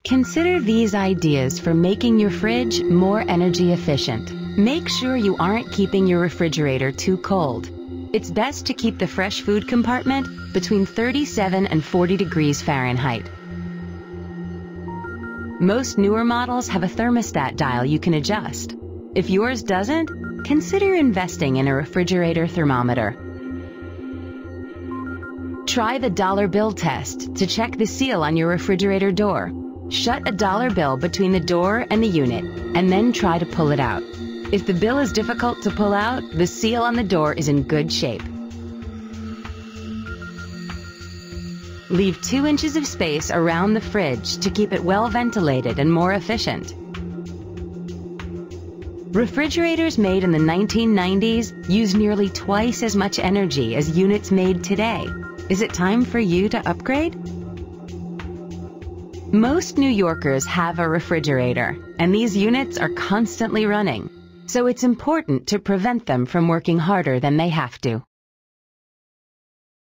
Consider these ideas for making your fridge more energy efficient. Make sure you aren't keeping your refrigerator too cold. It's best to keep the fresh food compartment between 37 and 40 degrees Fahrenheit. Most newer models have a thermostat dial you can adjust. If yours doesn't, consider investing in a refrigerator thermometer. Try the dollar bill test to check the seal on your refrigerator door. Shut a dollar bill between the door and the unit, and then try to pull it out. If the bill is difficult to pull out, the seal on the door is in good shape. Leave 2 inches of space around the fridge to keep it well ventilated and more efficient. Refrigerators made in the 1990s use nearly twice as much energy as units made today. Is it time for you to upgrade? Most New Yorkers have a refrigerator, and these units are constantly running, so it's important to prevent them from working harder than they have to.